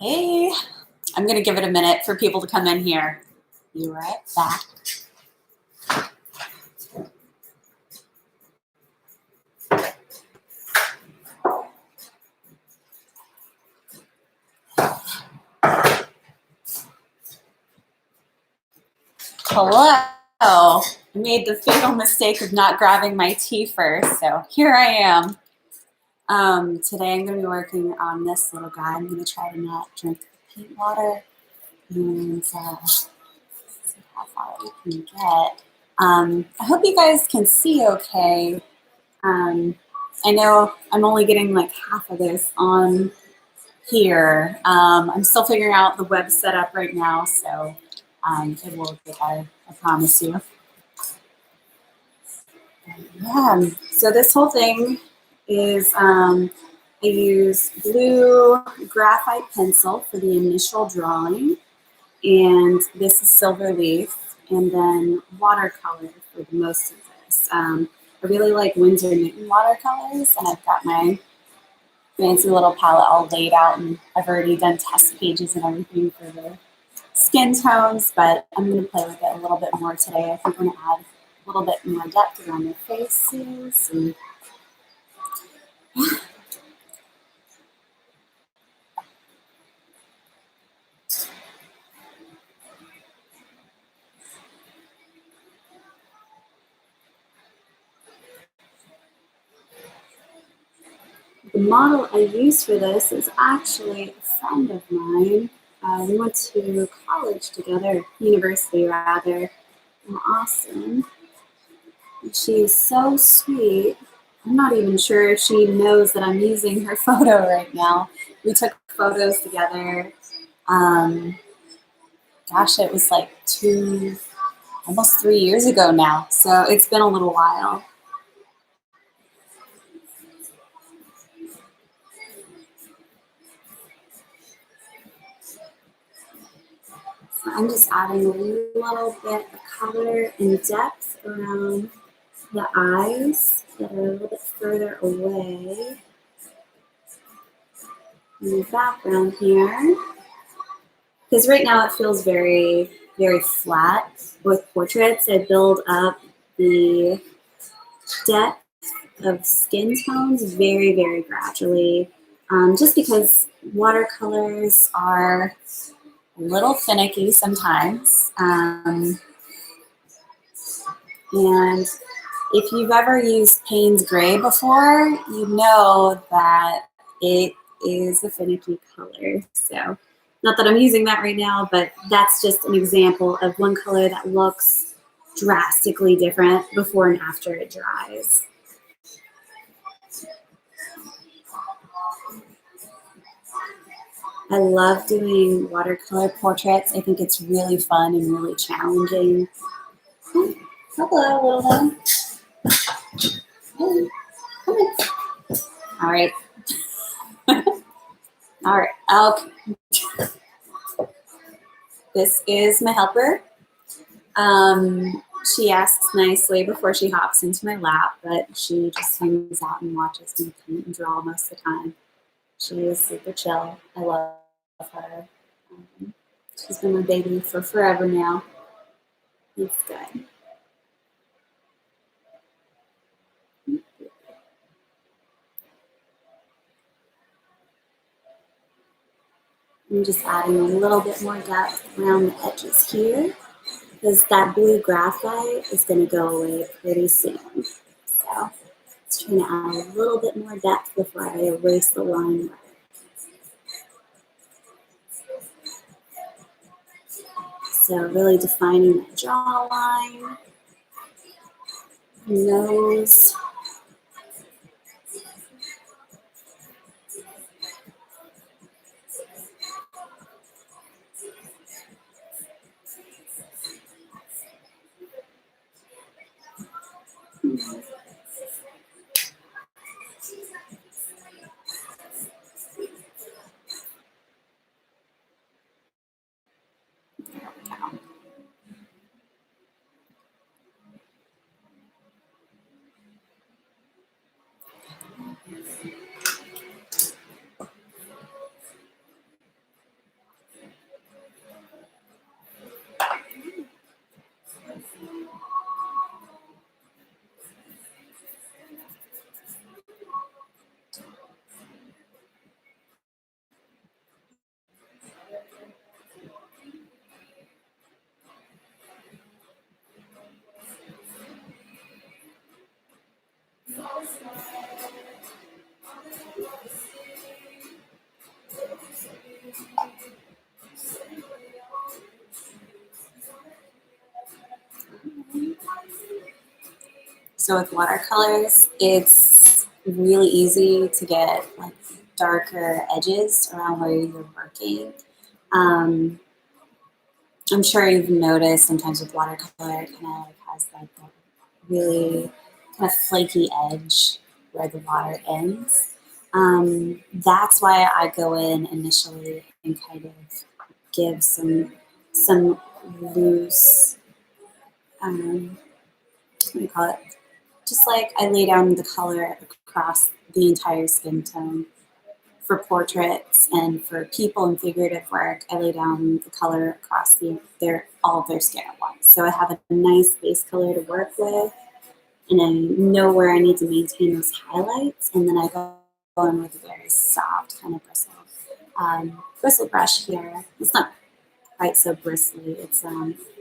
Hey, I'm going to give it a minute for people to come in here. Be right back. Hello. I made the fatal mistake of not grabbing my tea first, so here I am. Today I'm going to be working on this little guy. I'm going to try to not drink paint water and see how far we can get. I hope you guys can see okay. I know I'm only getting like half of this on here. I'm still figuring out the web setup right now, so it will get better, I promise you. Yeah, so this whole thing is I use blue graphite pencil for the initial drawing, and this is silver leaf, and then watercolor for the most of this. I really like Winsor Newton watercolors, and I've got my fancy little palette all laid out, and I've already done test pages and everything for the skin tones, but I'm going to play with it a little bit more today. I think I'm going to add a little bit more depth around their faces. And the model I used for this is actually a friend of mine. We went to college together, university rather, in Austin. And she's so sweet. I'm not even sure if she knows that I'm using her photo right now. We took photos together. Gosh, it was like almost 3 years ago now. So it's been a little while. So I'm just adding a little bit of color and depth around the eyes that are a little bit further away in the background here. Because right now it feels very, very flat. With portraits, I build up the depth of skin tones very, very gradually. Just because watercolors are a little finicky sometimes. And if you've ever used Payne's Gray before, you know that it is a finicky color. So not that I'm using that right now, but that's just an example of one color that looks drastically different before and after it dries. I love doing watercolor portraits. I think it's really fun and really challenging. Oh, hello, little one. Hey, come in. All right. All right. Okay. This is my helper. She asks nicely before she hops into my lap, but she just hangs out and watches me paint and draw most of the time. She is super chill. I love her. She's been my baby for forever now. It's good. I'm just adding a little bit more depth around the edges here, because that blue graphite is going to go away pretty soon. So just trying to add a little bit more depth before I erase the line work. So really defining the jawline, nose. So with watercolors, it's really easy to get like darker edges around where you're working. I'm sure you've noticed sometimes with watercolor, it kind of like has like a really kind of flaky edge where the water ends. That's why I go in initially and kind of give some loose, what do you call it? Just like I lay down the color across the entire skin tone. For portraits and for people and figurative work, I lay down the color across all of their skin at once. So I have a nice base color to work with, and I know where I need to maintain those highlights, and then I go in with a very soft kind of bristle brush here. It's not quite so bristly. It's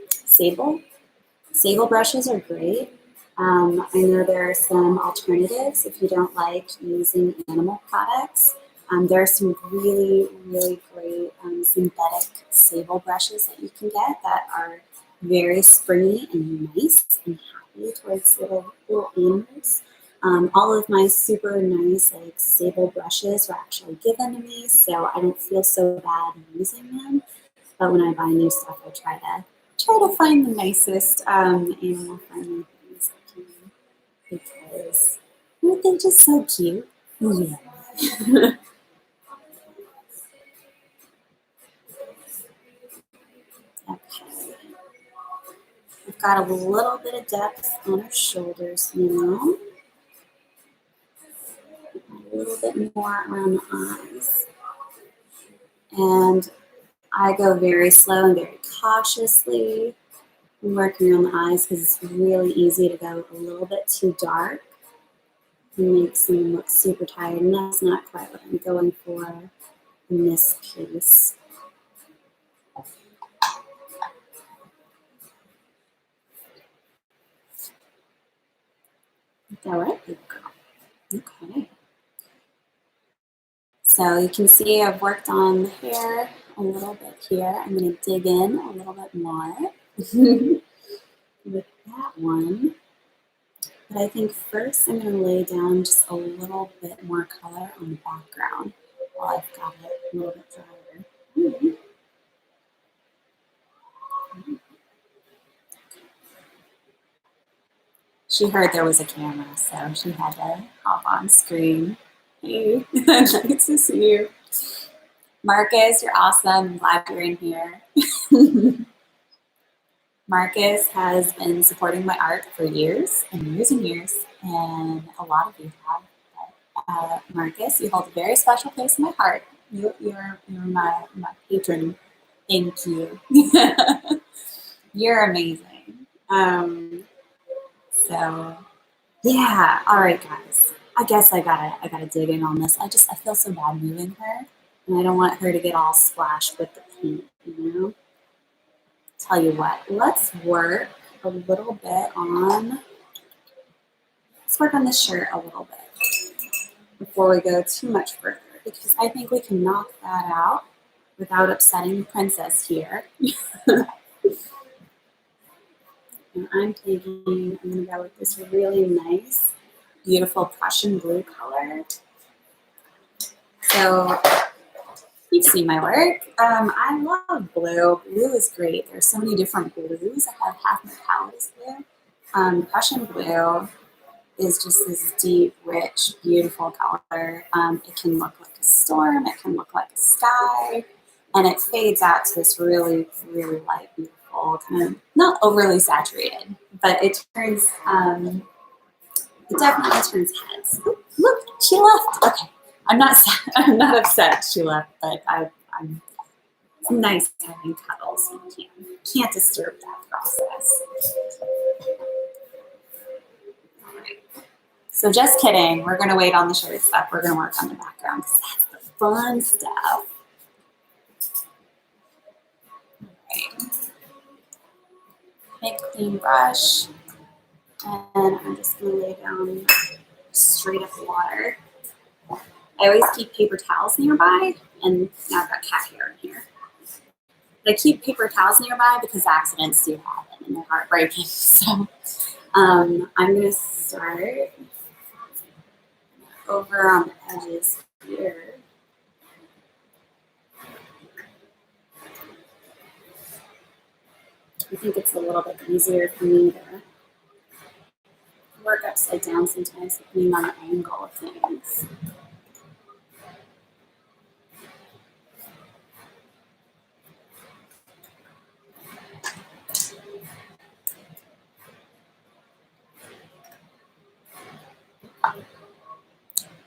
sable. Sable brushes are great. I know there are some alternatives if you don't like using animal products. There are some really, really great synthetic sable brushes that you can get that are very springy and nice and happy towards little animals. All of my super nice like sable brushes were actually given to me, so I don't feel so bad using them. But when I buy new stuff, I try to find the nicest animal friendly things I can because aren't they just so cute? Yeah. Okay. We've got a little bit of depth on her shoulders now. A little bit more around the eyes. And I go very slow and very cautiously. I'm working on the eyes because it's really easy to go a little bit too dark. It makes them look super tired, and that's not quite what I'm going for in this piece. All right. Okay. So you can see I've worked on the hair a little bit here. I'm going to dig in a little bit more with that one. But I think first I'm going to lay down just a little bit more color on the background while I've got it a little bit drier. She heard there was a camera, so she had to hop on screen. Hey, nice to see you. Marcus, you're awesome. I'm glad you're in here. Marcus has been supporting my art for years and years and years, and a lot of you have. Marcus, you hold a very special place in my heart. You're my patron. Thank you. You're amazing. So yeah, all right, guys. I guess I gotta dig in on this. I feel so bad moving her, and I don't want her to get all splashed with the paint. Tell you what, let's work a little bit on. Let's work on the shirt a little bit before we go too much further, because I think we can knock that out without upsetting Princess here. And I'm gonna go with this really nice, beautiful Prussian blue color. So you've seen my work. I love blue. Blue is great. There's so many different blues. I have half my palette is blue. Prussian blue is just this deep, rich, beautiful color. It can look like a storm. It can look like a sky. And it fades out to this really, really light, beautiful, kind of not overly saturated, but it turns, it definitely turns heads. Ooh, look, she left. Okay, I'm not upset she left, but it's nice having cuddles. You can't disturb that process. So just kidding. We're going to wait on the shirt stuff. We're going to work on the background because that's the fun stuff. Okay. Big clean brush. And I'm just going to lay down straight up water. I always keep paper towels nearby, and now I've got cat hair in here. But I keep paper towels nearby because accidents do happen and they're heartbreaking. So I'm going to start over on the edges here. I think it's a little bit easier for me to work upside down sometimes, depending on the angle of things.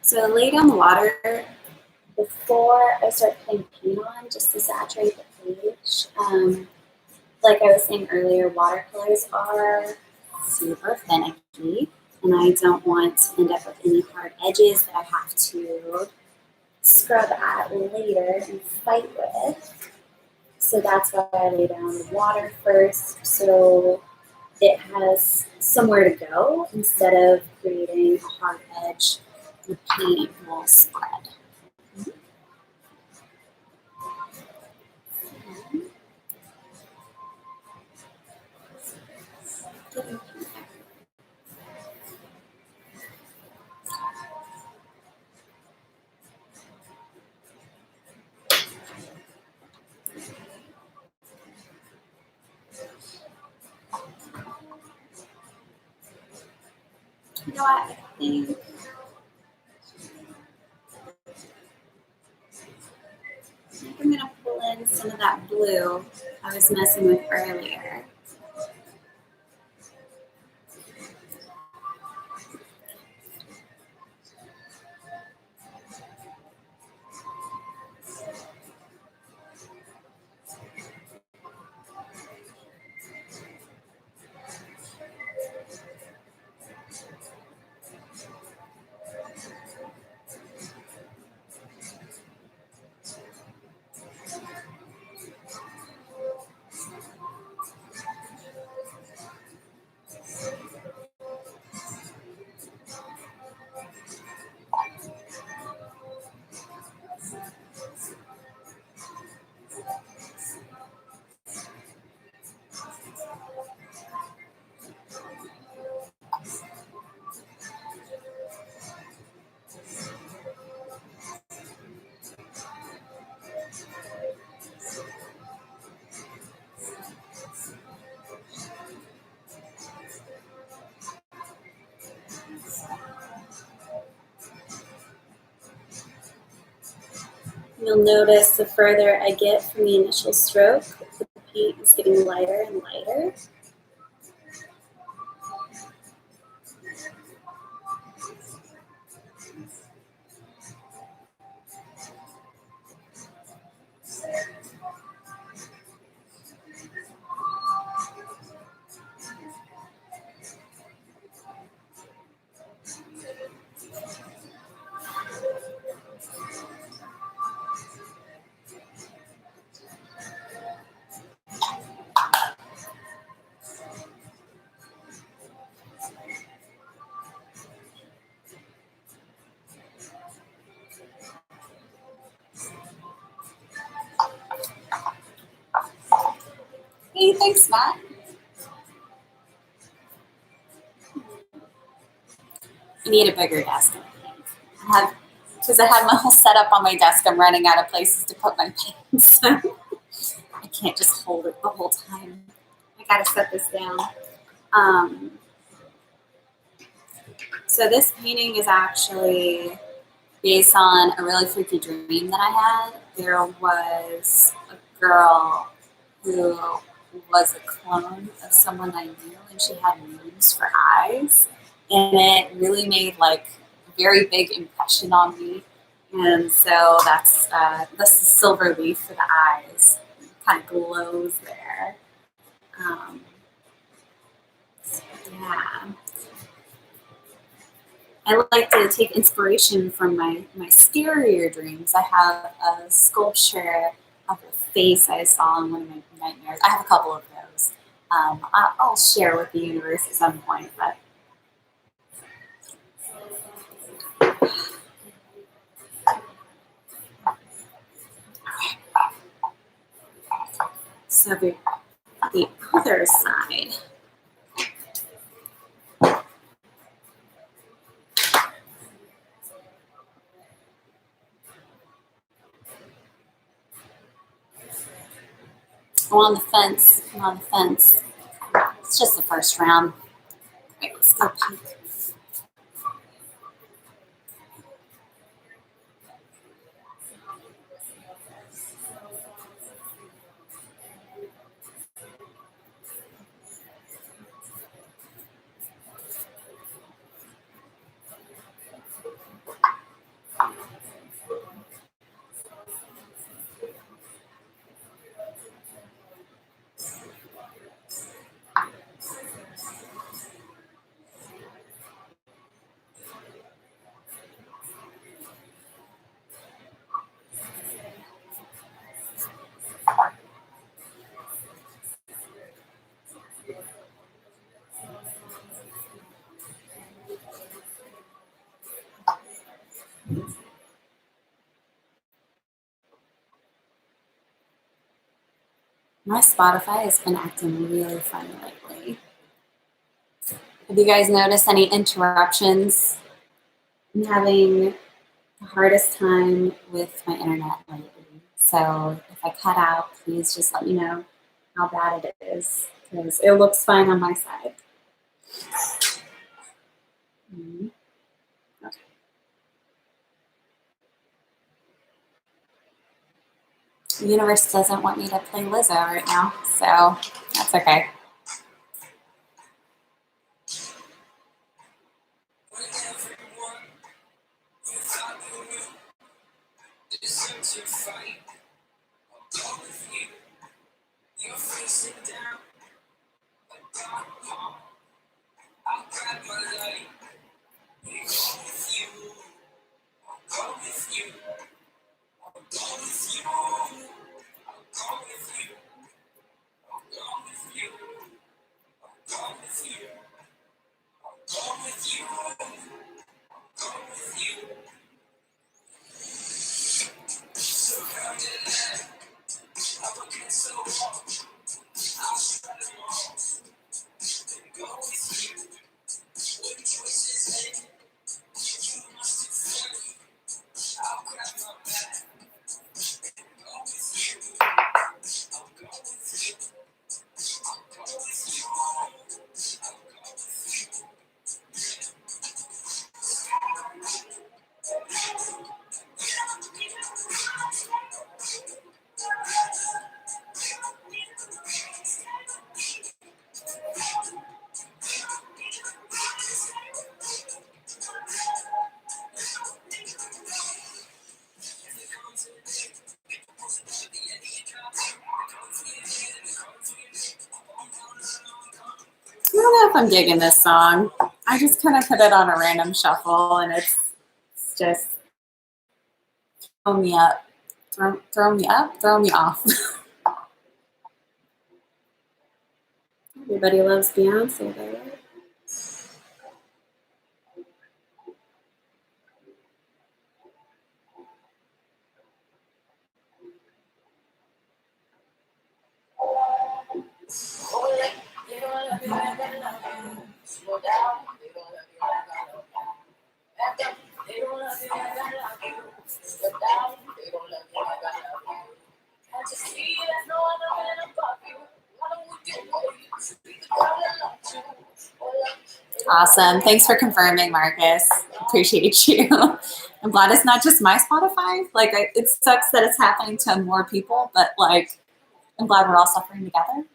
So I lay down the water before I start putting paint on, just to saturate the page. Like I was saying earlier, watercolors are super finicky, and I don't want to end up with any hard edges that I have to scrub at later and fight with. So that's why I lay down the water first, so it has somewhere to go instead of creating a hard edge. The paint will spread. You know what? I think I'm gonna pull in some of that blue I was messing with earlier. You'll notice the further I get from the initial stroke, the paint is getting lighter and lighter. Hey, thanks, Matt. I need a bigger desk, I think. Because I have my whole setup on my desk, I'm running out of places to put my pens. I can't just hold it the whole time. I gotta set this down. So this painting is actually based on a really freaky dream that I had. There was a girl who was a clone of someone I knew, and she had moons for eyes, and it really made like a very big impression on me. And so that's the silver leaf for the eyes. It kind of glows there. So yeah. I like to take inspiration from my scarier dreams. I have a sculpture of a face I saw in one of my nightmares. I have a couple of those. I'll share with the universe at some point, but So the other side. I'm on the fence. I'm on the fence. It's just the first round. Wait, let's go peek. My Spotify has been acting really funny lately. Have you guys noticed any interruptions? I'm having the hardest time with my internet lately. So if I cut out, please just let me know how bad it is, because it looks fine on my side. Okay. The universe doesn't want me to play Lizzo right now, so that's okay. I don't know if I'm digging this song. I just kind of put it on a random shuffle, and it's just throw me up, throw me up, throw me off. Everybody loves Beyonce, though, right? Awesome. Thanks for confirming, Marcus. Appreciate you. I'm glad it's not just my Spotify. Like, it sucks that it's happening to more people, but like, I'm glad we're all suffering together.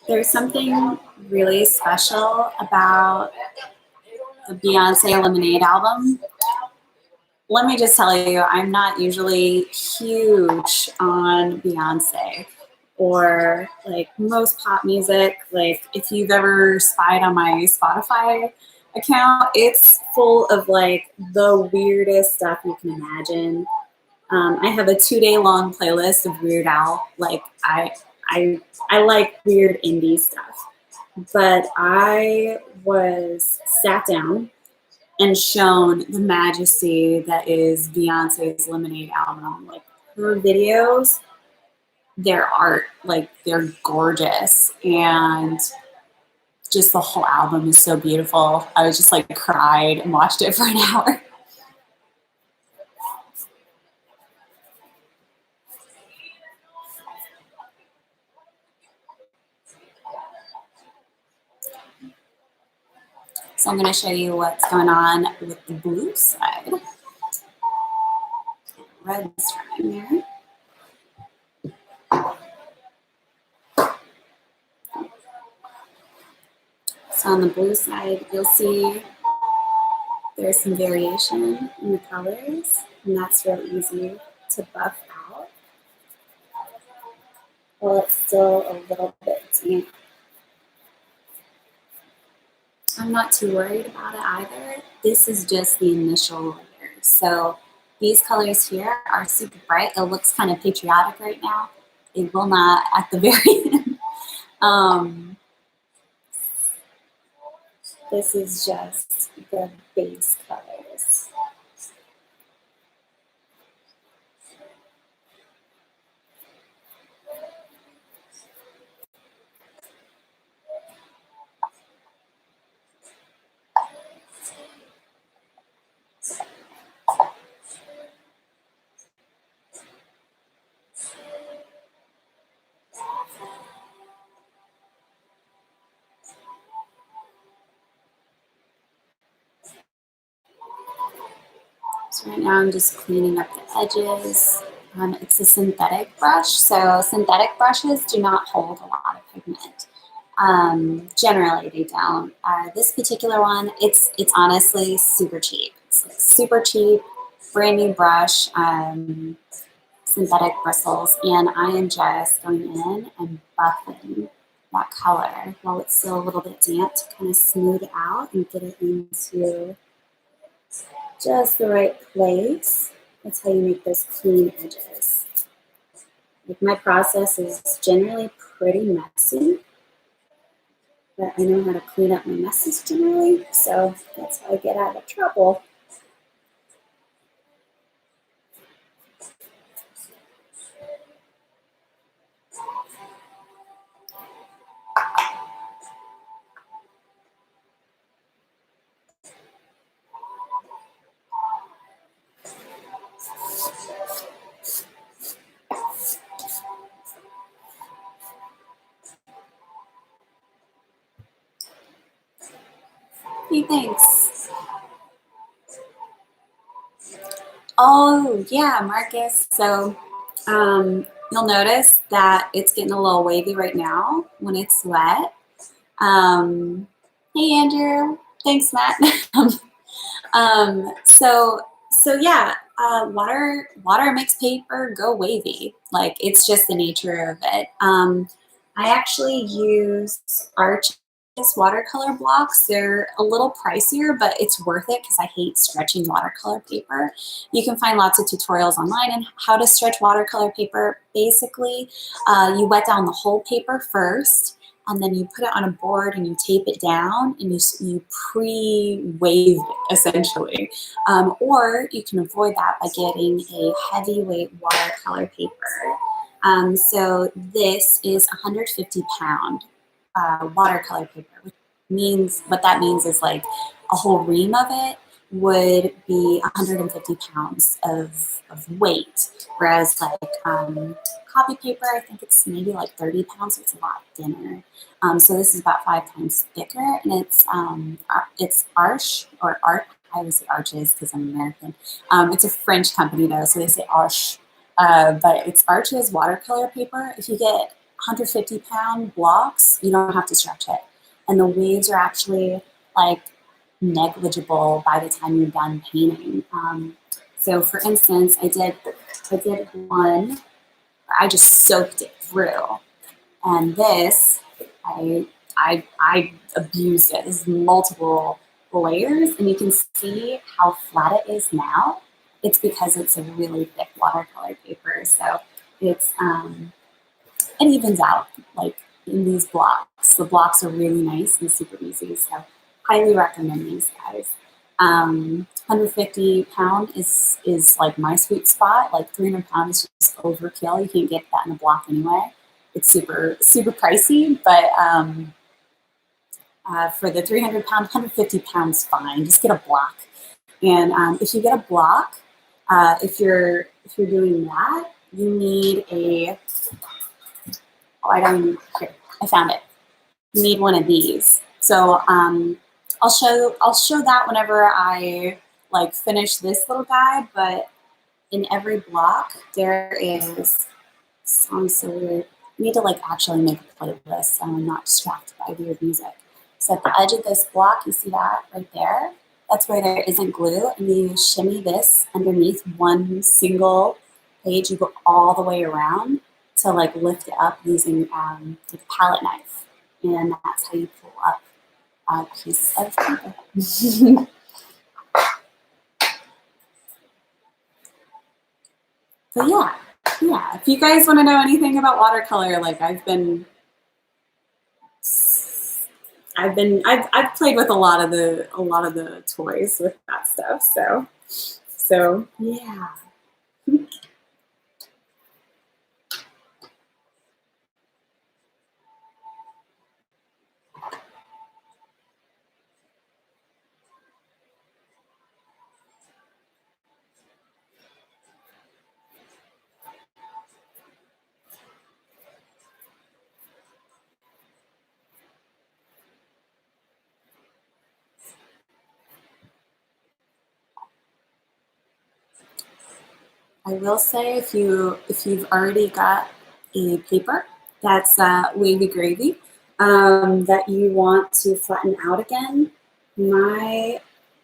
There's something really special about the Beyonce Lemonade album. Let me just tell you, I'm not usually huge on Beyonce or like most pop music. Like if you've ever spied on my Spotify account, it's full of like the weirdest stuff you can imagine. I have a 2-day long playlist of Weird Al. Like I like weird indie stuff, but I was sat down and shown the majesty that is Beyonce's Lemonade album. Like her videos, their art, like they're gorgeous, and just the whole album is so beautiful. I was just like cried and watched it for an hour. So I'm going to show you what's going on with the blue side. Red starting there. So on the blue side, you'll see there's some variation in the colors, and that's real easy to buff out. Well, it's still a little bit damp. I'm not too worried about it either. This is just the initial layer. So these colors here are super bright. It looks kind of patriotic right now. It will not at the very end. This is just the base colors. So right now I'm just cleaning up the edges. It's a synthetic brush, so synthetic brushes do not hold a lot of pigment. Generally, they don't. This particular one, it's honestly super cheap. It's like super cheap, brand new brush, synthetic bristles, and I am just going in and buffing that color while it's still a little bit damp to kind of smooth it out and get it into just the right place. That's how you make those clean edges. Like my process is generally pretty messy, but I know how to clean up my messes generally, so that's how I get out of trouble. Hey, thanks. Oh, yeah, Marcus. So you'll notice that it's getting a little wavy right now when it's wet. Hey, Andrew. Thanks, Matt. So yeah, water makes paper go wavy. Like it's just the nature of it. I actually use Arches watercolor blocks. They're a little pricier, but it's worth it because I hate stretching watercolor paper. You can find lots of tutorials online on how to stretch watercolor paper. Basically, you wet down the whole paper first, and then you put it on a board and you tape it down and you pre-wave it, essentially. Or you can avoid that by getting a heavyweight watercolor paper. So this is 150-pound watercolor paper, which means, what that means is like a whole ream of it would be 150 pounds of weight, whereas like copy paper, I think it's maybe like 30 pounds, so it's a lot thinner. So this is about 5 times thicker, and it's Arch or Art I always say Arches because I'm American. It's a French company though, so they say Arche. But it's Arches watercolor paper. If you get 150-pound blocks, you don't have to stretch it. And the waves are actually like negligible by the time you're done painting. So for instance, I did one, I just soaked it through. And this, I abused it. This is multiple layers, and you can see how flat it is now. It's because it's a really thick watercolor paper, so it's it evens out like in these blocks. The blocks are really nice and super easy, so highly recommend these guys. 150-pound is like my sweet spot. Like 300-pound is just overkill. You can't get that in a block anyway. It's super pricey, but for the 300-pound, 150 pounds fine. Just get a block, and if you get a block, if you're doing that, you need a I don't even here. I found it. You need one of these. So I'll show that whenever I like finish this little guy. But in every block there is. Sounds so weird. I need to like actually make a playlist so I'm not distracted by weird music. So at the edge of this block, you see that right there? That's where there isn't glue, and you shimmy this underneath one single page. You go all the way around to like lift it up using like a palette knife, and that's how you pull up a piece of paper. So yeah. If you guys want to know anything about watercolor, like I've played with a lot of the toys with that stuff. So yeah. I will say if you've already got a paper that's wavy gravy that you want to flatten out again, my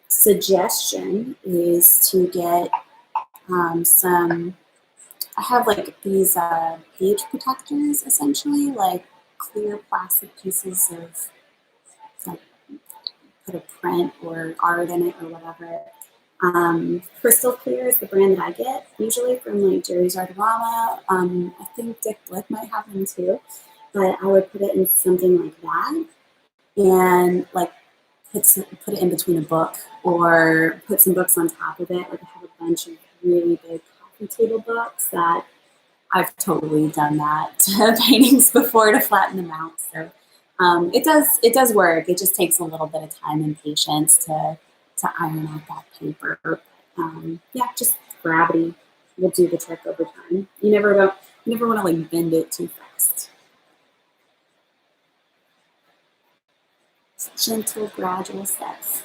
suggestion is to get some. I have like these page protectors, essentially, like clear plastic pieces of like put a print or art in it or whatever. Crystal Clear is the brand that I get, usually from like Jerry's Artorama. I think Dick Blick might have them too, but I would put it in something like that and like put it in between a book or put some books on top of it. Like I have a bunch of really big coffee table books that I've totally done that to paintings before to flatten them out. So it does work. It just takes a little bit of time and patience to iron out that paper. Yeah, just gravity will do the trick over time. You never want to like bend it too fast. Just gentle, gradual steps.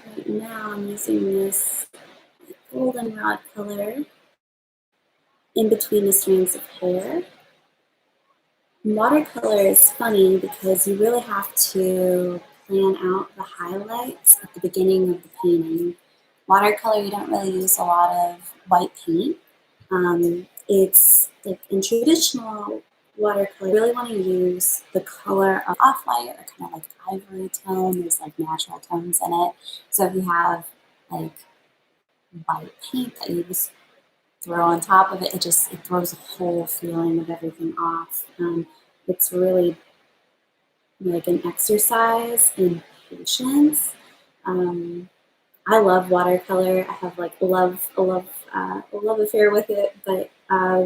Right now I'm using this golden rod color in between the strands of hair. Watercolor is funny because you really have to plan out the highlights at the beginning of the painting. Watercolor, you don't really use a lot of white paint. It's like in traditional watercolor, you really want to use the color of off-white or kind of like ivory tone. There's like natural tones in it. So if you have like white paint that you just throw on top of it, it throws a whole feeling of everything off. It's really like an exercise in patience. I love watercolor. I have like a love affair with it, but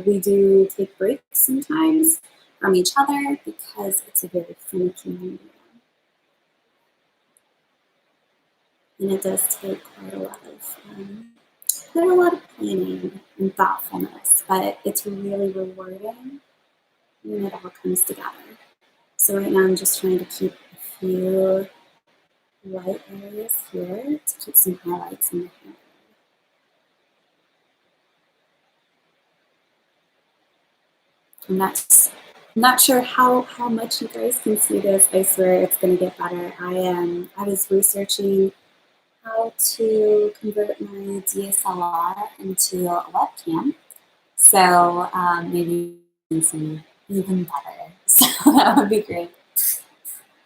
we do take breaks sometimes from each other because it's a very finicky medium. And it does take quite a lot of planning and thoughtfulness, but it's really rewarding when it all comes together. So right now I'm just trying to keep a few light areas here to keep some highlights in the hair. I'm not sure how much you guys can see this. I swear it's going to get better. I was researching how to convert my DSLR into a webcam. So maybe you can see even better. So that would be great.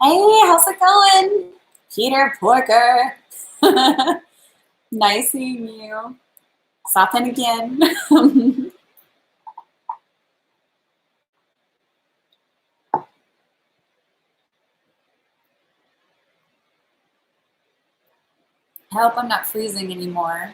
Hey, how's it going? Peter Porker. Nice seeing you. Stop in again. I hope I'm not freezing anymore.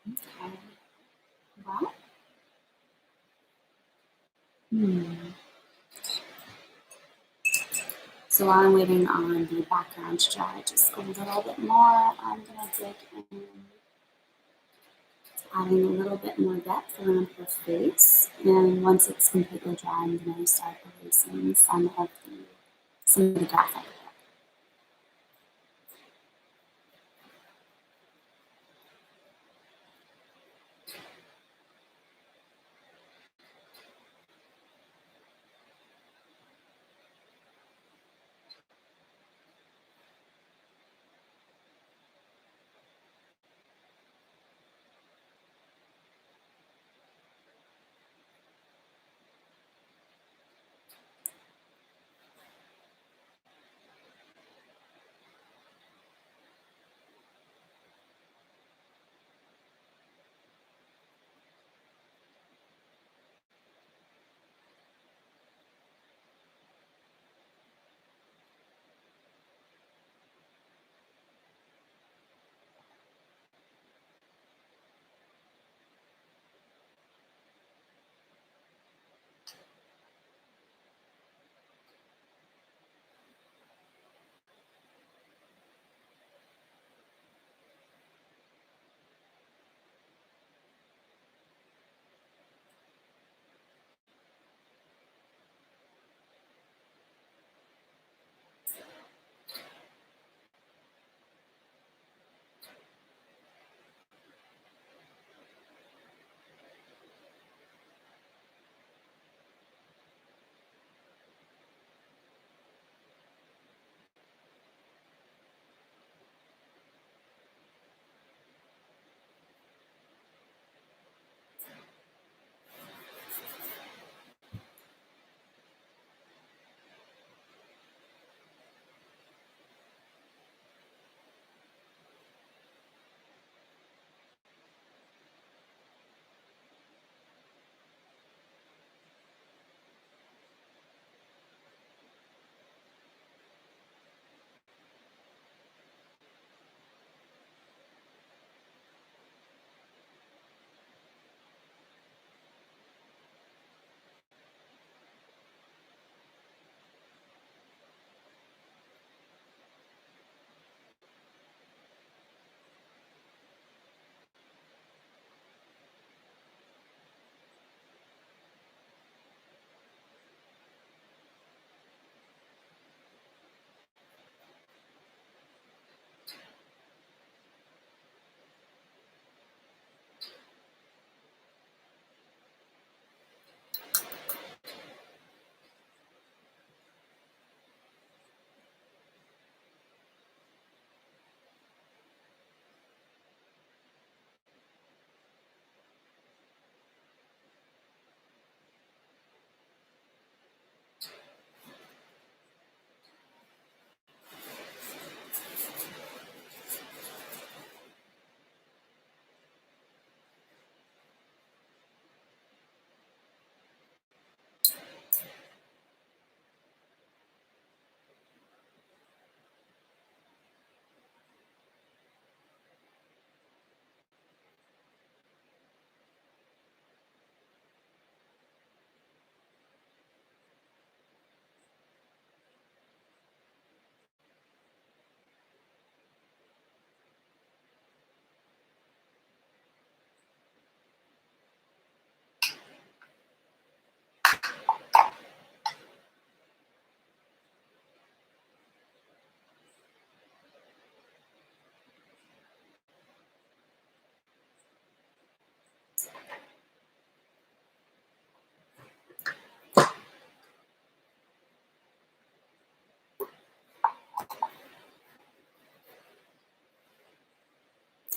Okay. Well, So while I'm waiting on the background to dry just a little bit more, I'm going to dig in, adding a little bit more depth around her face. And once it's completely dry, I'm going to start erasing some of the graphic.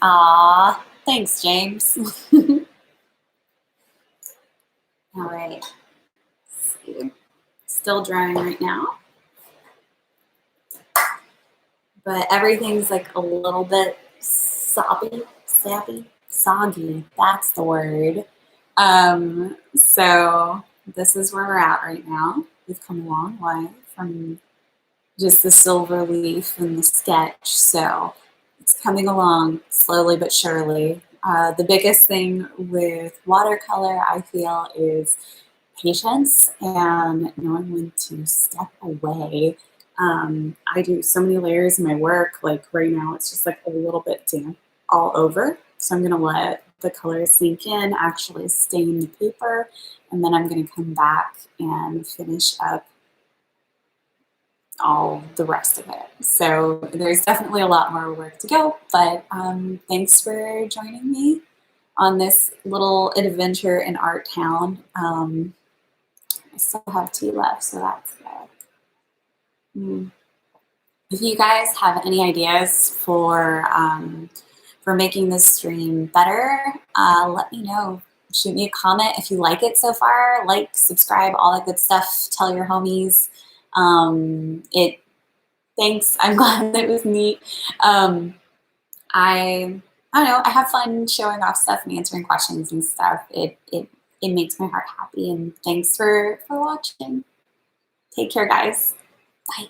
Aw, thanks, James. All right, let's see. Still drying right now, but everything's like a little bit sappy, soggy. That's the word. So this is where we're at right now. We've come a long way from just the silver leaf and the sketch. So it's coming along slowly but surely. The biggest thing with watercolor, I feel, is patience and knowing when to step away. I do so many layers in my work. Like right now, it's just like a little bit damp all over. So I'm gonna let the colors sink in, actually stain the paper, and then I'm gonna come back and finish up all the rest of it. So there's definitely a lot more work to go, but thanks for joining me on this little adventure in Art Town. I still have tea left, so that's good. If you guys have any ideas for making this stream better, let me know. Shoot me a comment if you like it so far. Like, subscribe, all that good stuff. Tell your homies. Thanks. I'm glad that it was neat. I don't know. I have fun showing off stuff and answering questions and stuff. It makes my heart happy. And thanks for watching. Take care, guys. Bye.